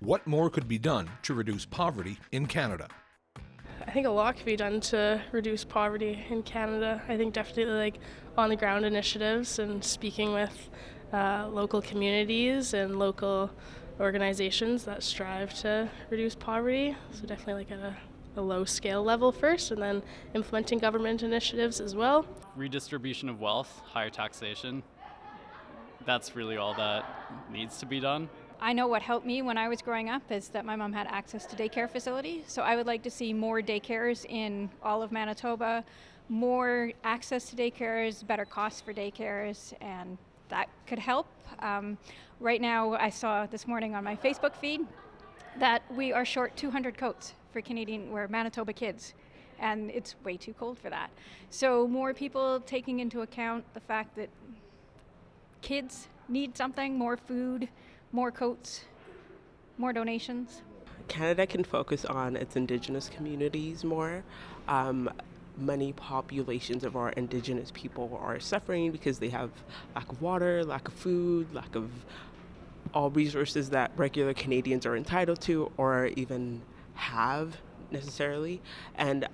What more could be done to reduce poverty in Canada? I think a lot could be done to reduce poverty in Canada. I think definitely like on the ground initiatives and speaking with local communities and local organizations that strive to reduce poverty. So definitely like at a low scale level first, and then implementing government initiatives as well. Redistribution of wealth, higher taxation. That's really all that needs to be done. I know what helped me when I was growing up is that my mom had access to daycare facilities. So I would like to see more daycares in all of Manitoba, more access to daycares, better costs for daycares, and that could help. Right now, I saw this morning on my Facebook feed that we are short 200 coats for Manitoba kids, and it's way too cold for that. So more people taking into account the fact that kids need something, more food, more coats, more donations. Canada can focus on its Indigenous communities more. Many populations of our Indigenous people are suffering because they have lack of water, lack of food, lack of all resources that regular Canadians are entitled to or even have necessarily. And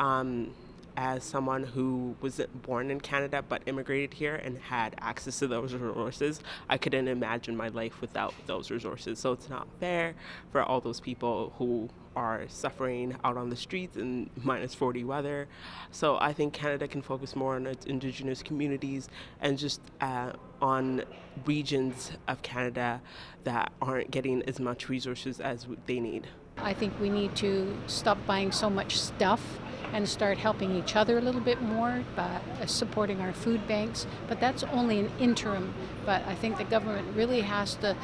as someone who wasn't born in Canada but immigrated here and had access to those resources, I couldn't imagine my life without those resources. So it's not fair for all those people who are suffering out on the streets in minus 40 weather. So I think Canada can focus more on its Indigenous communities and just on regions of Canada that aren't getting as much resources as they need. I think we need to stop buying so much stuff and start helping each other a little bit more by supporting our food banks. But that's only an interim. But I think the government really has to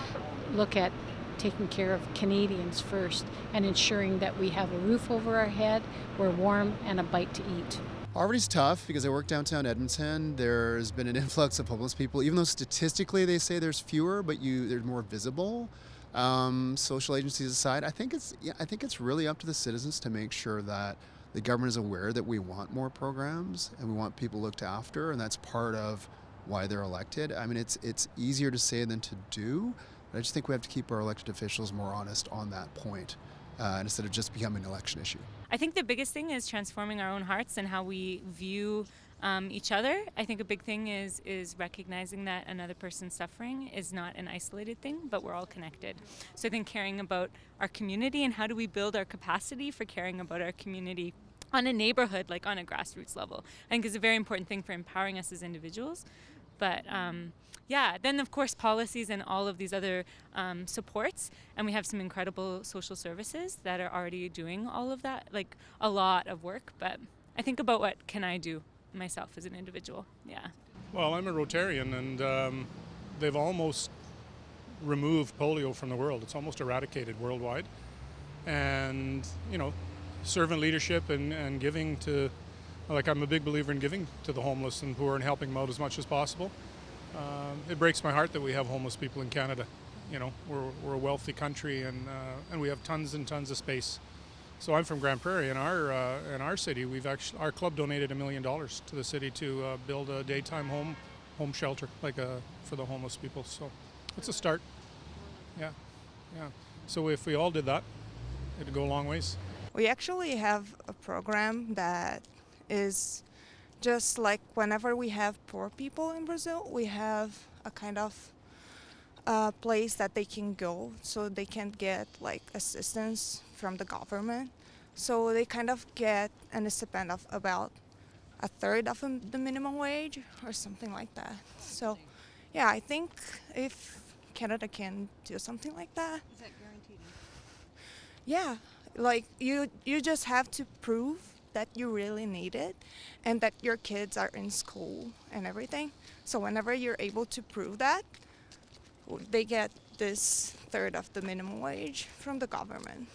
look at taking care of Canadians first and ensuring that we have a roof over our head, we're warm, and a bite to eat. Poverty's tough because I work downtown Edmonton. There's been an influx of homeless people, even though statistically they say there's fewer, but they're more visible. Social agencies aside, I think it's really up to the citizens to make sure that the government is aware that we want more programs and we want people looked after, and that's part of why they're elected. I mean, it's easier to say than to do, but I just think we have to keep our elected officials more honest on that point, instead of just becoming an election issue. I think the biggest thing is transforming our own hearts and how we view each other. I think a big thing is recognizing that another person's suffering is not an isolated thing, but we're all connected. So I think caring about our community and how do we build our capacity for caring about our community on a neighborhood, like on a grassroots level, I think is a very important thing for empowering us as individuals. But then of course policies and all of these other supports, and we have some incredible social services that are already doing all of that, like a lot of work. But I think about what can I do myself as an individual. Yeah. Well, I'm a Rotarian, and they've almost removed polio from the world. It's almost eradicated worldwide. And, servant leadership and giving to, like, I'm a big believer in giving to the homeless and poor and helping them out as much as possible. It breaks my heart that we have homeless people in Canada. We're a wealthy country, and we have tons and tons of space. So I'm from Grand Prairie. In our city, our club donated $1 million to the city to build a daytime home shelter, for the homeless people. So it's a start. Yeah. So if we all did that, it'd go a long ways. We actually have a program that is just like whenever we have poor people in Brazil, we have a kind of place that they can go so they can get like assistance from the government. So they kind of get a stipend of about a third of the minimum wage or something like that. So yeah, I think if Canada can do something like that. Is that guaranteed? Yeah, like you just have to prove that you really need it and that your kids are in school and everything. So whenever you're able to prove that, they get this third of the minimum wage from the government.